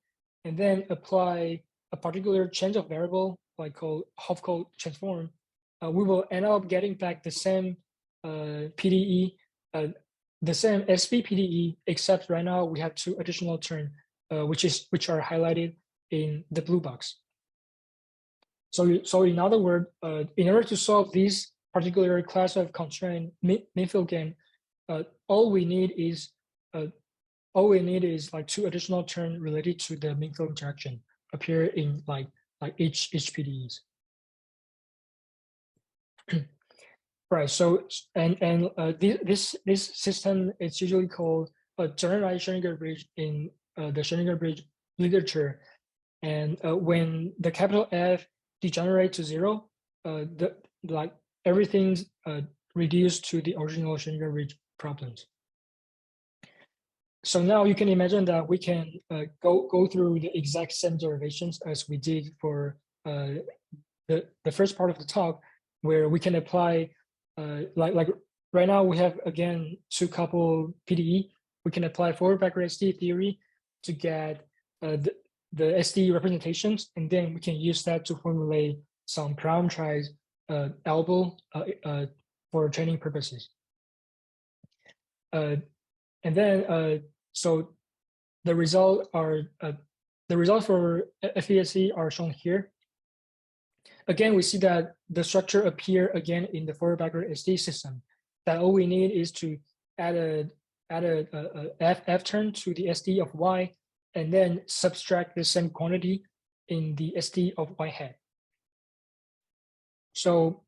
and then apply a particular change of variable, like called Hopf transform, we will end up getting back the same PDE, the same SV PDE, except right now we have two additional terms, which are highlighted in the blue box. So in other words, in order to solve this particular class of constraint min-field game, all we need is like two additional terms related to the min-field interaction appear in like each PDEs. Right. So this system is usually called a generalized Schrödinger bridge in the Schrödinger bridge literature, and when the capital F degenerate to 0, like everything's reduced to the original Schrödinger bridge problems. So now you can imagine that we can go through the exact same derivations as we did for the first part of the talk, where we can apply like right now we have again two couple PDE. We can apply forward backward SDE theory to get the SDE representations, and then we can use that to formulate some parameterized elbow for training purposes. And then so the results for FESE are shown here. Again, we see that the structure appear again in the forward backward SDE system. That all we need is to add a F term to the SDE of Y, and then subtract the same quantity in the SDE of Y hat. So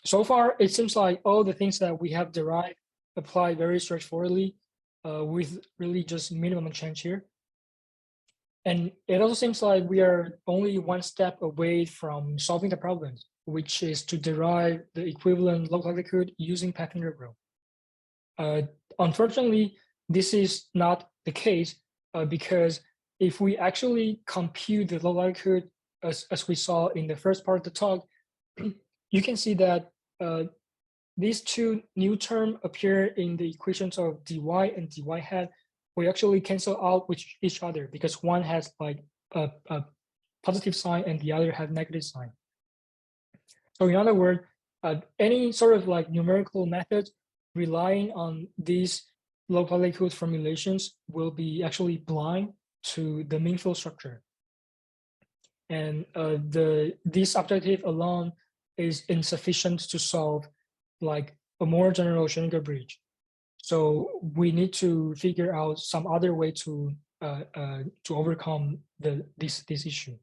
so far it seems like all the things that we have derived apply very straightforwardly with really just minimum change here. And it also seems like we are only one step away from solving the problem, which is to derive the equivalent log likelihood using Python rule. Unfortunately, this is not the case because if we actually compute the log likelihood as we saw in the first part of the talk, you can see that these two new terms appear in the equations of dy and dy hat. We actually cancel out with each other because one has like a positive sign and the other has negative sign. So in other words, any sort of like numerical method relying on these log likelihood formulations will be actually blind to the min-field structure. And this objective alone is insufficient to solve like a more general Schrödinger bridge. So we need to figure out some other way to overcome this issue.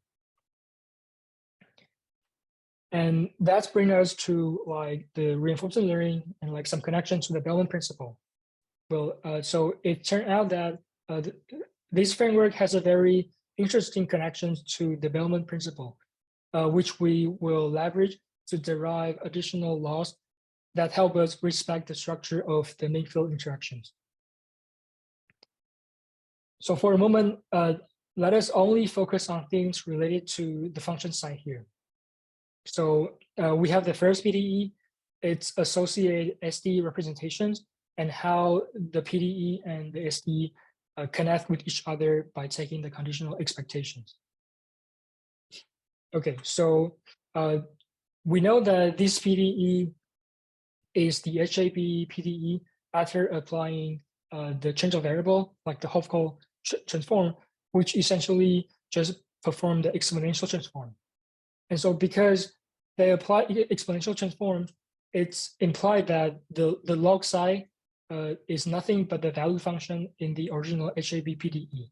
And that brings us to like the reinforcement learning and like some connection to the Bellman principle. Well, so it turned out that this framework has a very interesting connection to the Bellman principle, which we will leverage to derive additional laws that help us respect the structure of the min-field interactions. So for a moment, let us only focus on things related to the function side here. So we have the first PDE, its associated SDE representations, and how the PDE and the SDE connect with each other by taking the conditional expectations. Okay, so we know that this PDE is the HAB PDE after applying the change of variable, like the Hopf transform, which essentially just perform the exponential transform. And so because they apply exponential transform, it's implied that the log psi is nothing but the value function in the original HAB PDE.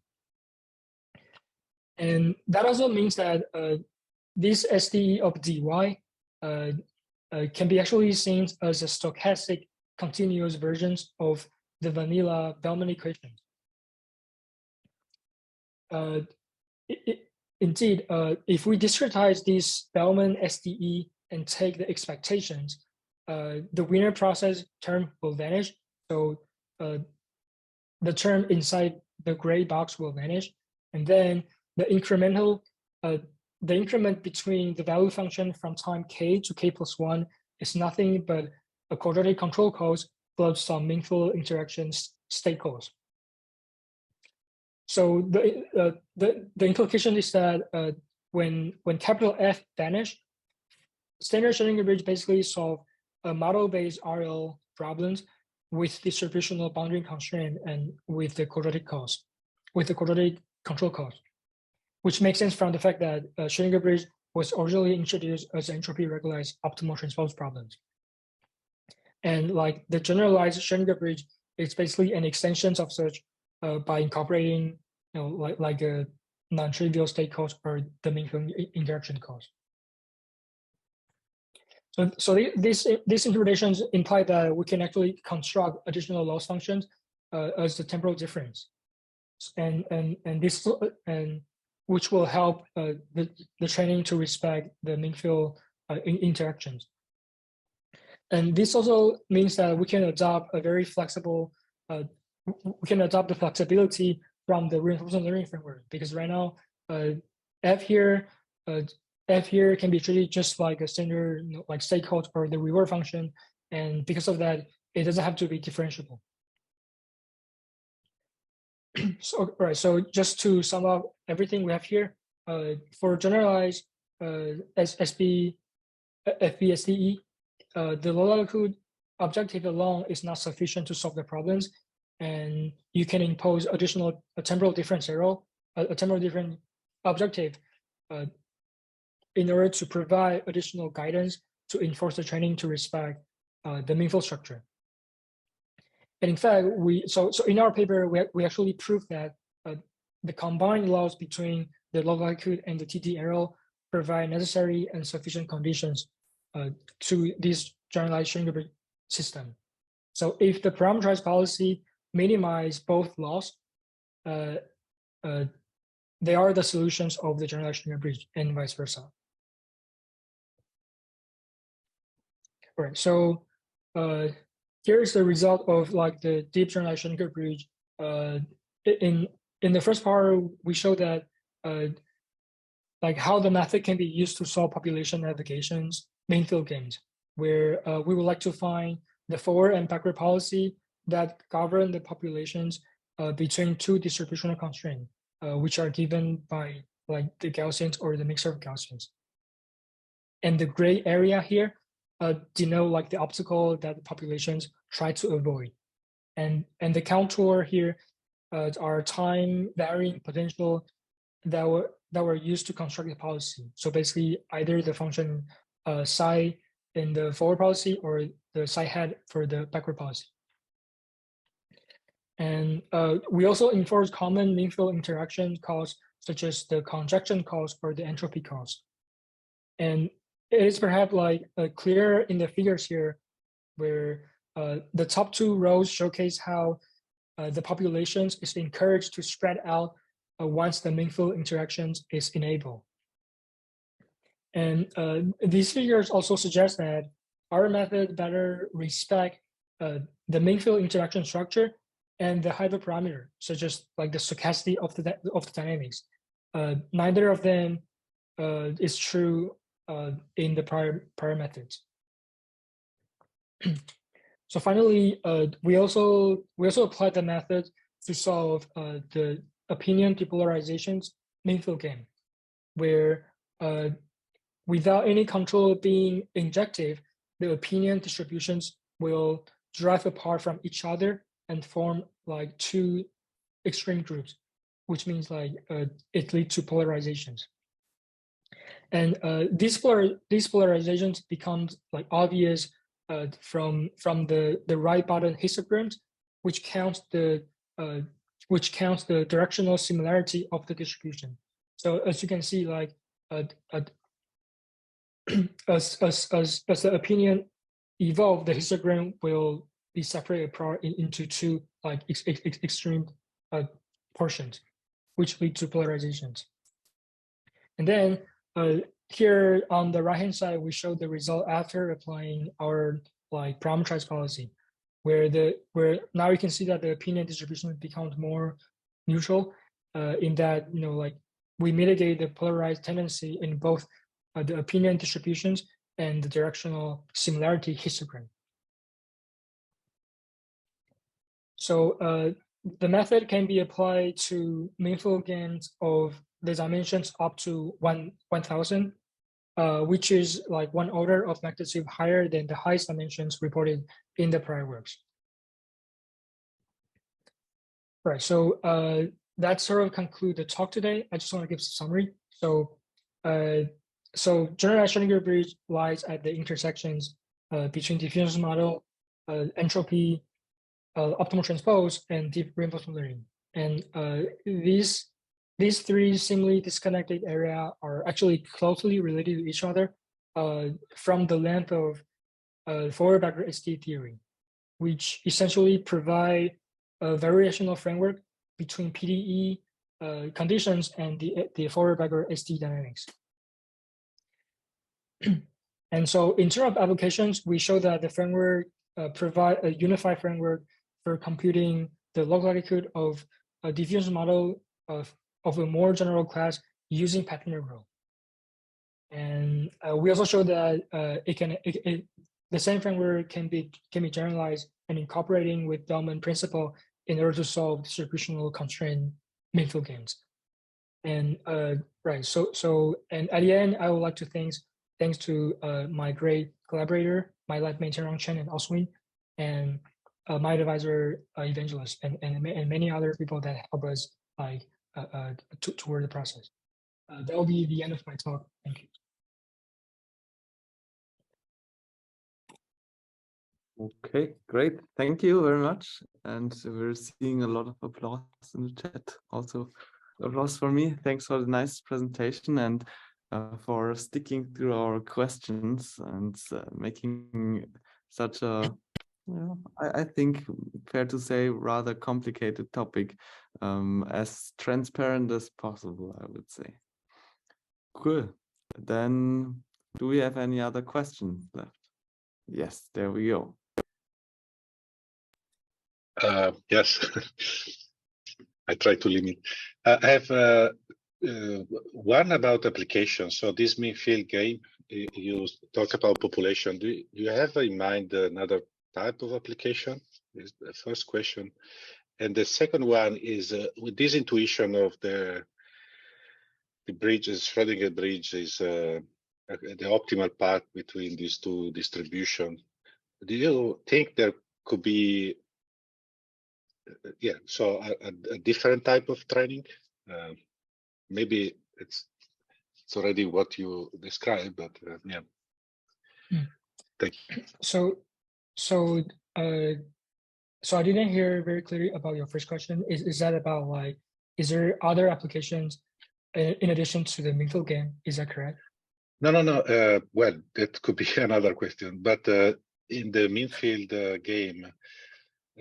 And that also means that this SDE of dy can be actually seen as a stochastic continuous versions of the vanilla Bellman equation. Indeed, if we discretize this Bellman SDE and take the expectations, the winner process term will vanish. So the term inside the gray box will vanish. And then the incremental, the increment between the value function from time k to k+1 is nothing but a quadratic control code plus some min-field interaction state codes. So the implication is that when capital F vanish, standard Schrödinger Bridge basically solve a model-based RL problems with distributional boundary constraint and with the quadratic cost, with the quadratic control cost, which makes sense from the fact that Schrödinger Bridge was originally introduced as entropy-regularized optimal transpose problems. And like the generalized Schrödinger Bridge is basically an extension of such by incorporating, like a non-trivial state cost or the mean-field interaction cost. So these interpretations imply that we can actually construct additional loss functions as the temporal difference, and which will help the training to respect the mean-field interactions. And this also means that we can adopt a very flexible, we can adopt the flexibility from the reinforcement learning framework, because right now F here can be treated just like a standard like state code or the reward function, and because of that, it doesn't have to be differentiable. So right, so just to sum up everything we have here, for generalized FB SDE, the low latitude objective alone is not sufficient to solve the problems, and you can impose additional temporal difference error, a temporal different objective in order to provide additional guidance to enforce the training to respect the mean-field structure. And in fact, so in our paper, we actually proved that the combined laws between the low latitude and the TD error provide necessary and sufficient conditions to this generalized Schrödinger Bridge system. So if the parameterized policy minimize both laws, they are the solutions of the generalized Schrödinger Bridge and vice versa. All right, so here is the result of like the deep generalized Schrödinger Bridge. In the first part, we show that like how the method can be used to solve population navigations main field games, where we would like to find the forward and backward policy that govern the populations between two distributional constraints, which are given by like the Gaussians or the mixture of Gaussians. And the gray area here denote like the obstacle that the populations try to avoid. And the contour here are time varying potential that were used to construct the policy. So basically either the function psi in the forward policy or the psi hat for the backward policy. And we also enforce common mean-field interaction costs, such as the conjunction cost or the entropy cost. And it is perhaps like clear in the figures here, where the top two rows showcase how the populations is encouraged to spread out once the mean-field interactions is enabled. And these figures also suggest that our method better respect the mean-field interaction structure and the hyperparameter, such as like the stochasticity of the dynamics. Neither of them is true in the prior methods. So finally, we also applied the method to solve the opinion depolarizations mean-field game, where without any control being injective, the opinion distributions will drive apart from each other and form like two extreme groups, which means like it leads to polarizations. And these polarizations become like obvious from the right bottom histograms, which counts the directional similarity of the distribution. So as you can see, like as the opinion evolve, the histogram will be separated apart into two like extreme portions, which lead to polarizations. And then here on the right-hand side, we show the result after applying our like parameterized policy, where now you can see that the opinion distribution becomes more neutral in that, like we mitigate the polarized tendency in both the opinion distributions and the directional similarity histogram. So the method can be applied to meaningful gains of the dimensions up to 1,000, which is like 1 order of magnitude higher than the highest dimensions reported in the prior works. Right, so that sort of conclude the talk today. I just want to give some summary. So, generalized Schrödinger Bridge lies at the intersections between diffusion model, entropy, optimal transpose, and deep reinforcement learning. And these three seemingly disconnected areas are actually closely related to each other from the length of forward backward SD theory, which essentially provide a variational framework between PDE conditions and the forward backward SD dynamics. And so in terms of applications, we show that the framework provide a unified framework for computing the log likelihood of a diffusion model of a more general class using pattern neural. And we also show that the same framework can be generalized and incorporating with Bellman principle in order to solve distributional constraint meaningful gains. And right, so and at the end, I would like to thanks to my great collaborator, my lab mate Rong Chen and Oswin, and my advisor Evangelist, and many other people that help us like toward the process. That will be the end of my talk. Thank you. Okay, great. Thank you very much. And we're seeing a lot of applause in the chat. Also, applause for me. Thanks for the nice presentation and for sticking through our questions and making such a, well, I think fair to say, rather complicated topic as transparent as possible, I would say. Cool. Then, do we have any other questions left? Yes, there we go. Yes, I try to limit. I have one about application. So this mean field game, you talk about population. Do you have in mind another type of application? Is the first question. And the second one is with this intuition of the bridges, Schrödinger bridge is the optimal path between these two distributions. Do you think there could be so a different type of training? Maybe it's already what you described, but yeah. Thank you. So I didn't hear very clearly about your first question. Is that about like, is there other applications in addition to the meaningful game? Is that correct? No. Well, that could be another question, but in the mean field game,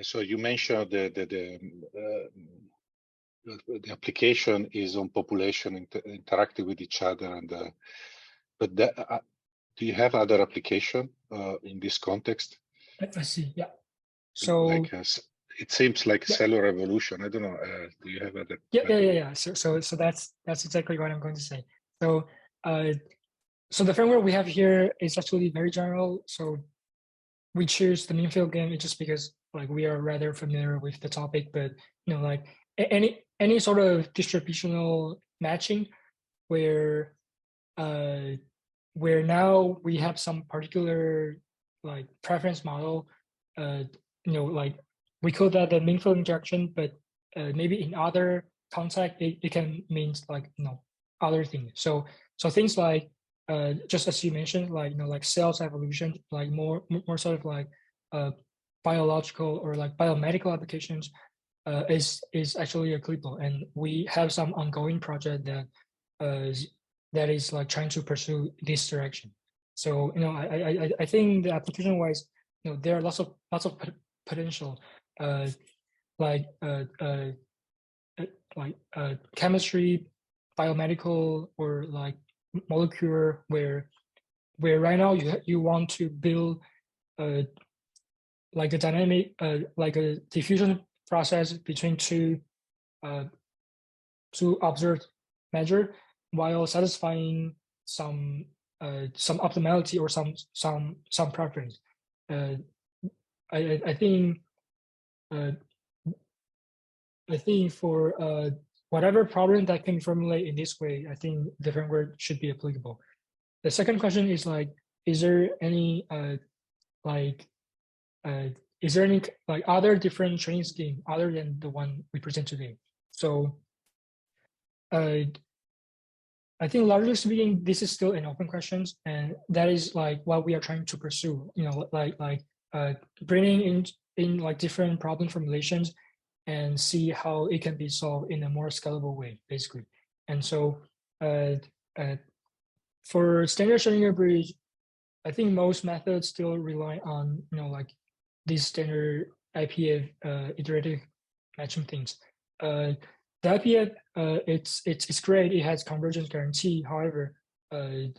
so you mentioned the application is on population interacting with each other, and but do you have other application in this context? I see. Yeah. So like, it seems like cellular evolution. I don't know. Do you have other? Yeah. So that's exactly what I'm going to say. So so the framework we have here is actually very general. So we choose the mean field game just because like we are rather familiar with the topic, but you know, like any sort of distributional matching where now we have some particular like preference model, you know, like we call that the mean field injection, but maybe in other context it can mean like, you know, other things. So things like just as you mentioned, like, you know, like cells evolution, like more sort of like biological or like biomedical applications is actually applicable, and we have some ongoing project that is like trying to pursue this direction. So, you know, I think the application wise, you know, there are lots of potential, like chemistry, biomedical, or like molecular, where right now you want to build like a dynamic like a diffusion process between two observed measure while satisfying some optimality or some preference. I think I think for whatever problem that can formulate in this way, I think the framework should be applicable. The second question is like, is there any other different training scheme other than the one we present today? So I think largely speaking, this is still an open question, and that is like what we are trying to pursue. You know, bringing in like different problem formulations and see how it can be solved in a more scalable way, basically. And so for standard Schrödinger Bridge, I think most methods still rely on, you know, like these standard IPF iterative matching things. The IPF, it's great. It has convergence guarantee. However, there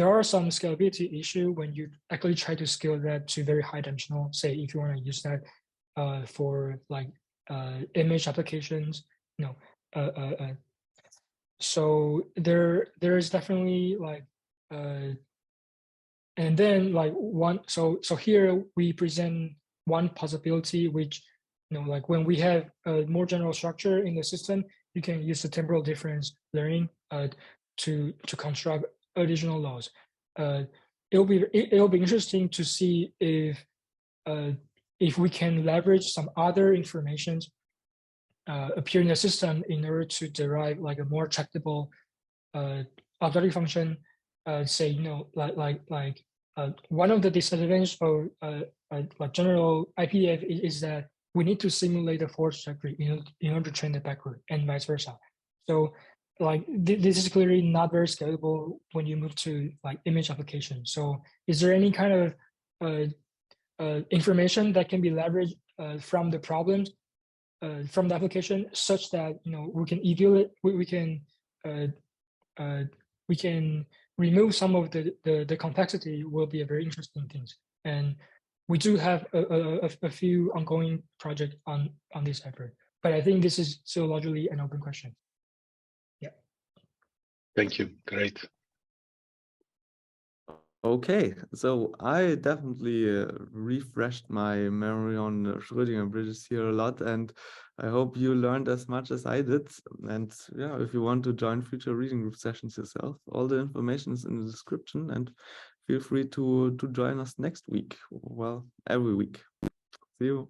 are some scalability issue when you actually try to scale that to very high dimensional. Say if you want to use that for like image applications, you know. So there is definitely like and then like one. So here we present one possibility, which, you know, like when we have a more general structure in the system, you can use the temporal difference learning to construct additional laws. It'll be interesting to see if we can leverage some other informations appear in the system in order to derive like a more tractable objective function. Say, you know, like one of the disadvantages of like general IPF is that we need to simulate the force trajectory in order to train the backward, and vice versa. So like this is clearly not very scalable when you move to like image application. So is there any kind of information that can be leveraged from the problems from the application, such that, you know, we can evaluate, we can remove some of the complexity? Will be a very interesting thing. And we do have a few ongoing projects on this effort, but I think this is still largely an open question. Yeah. Thank you. Great. Okay, so I definitely refreshed my memory on Schrödinger bridges here a lot, and I hope you learned as much as I did. And yeah, if you want to join future reading group sessions yourself, all the information is in the description, and feel free to join us next week. Well, every week. See you.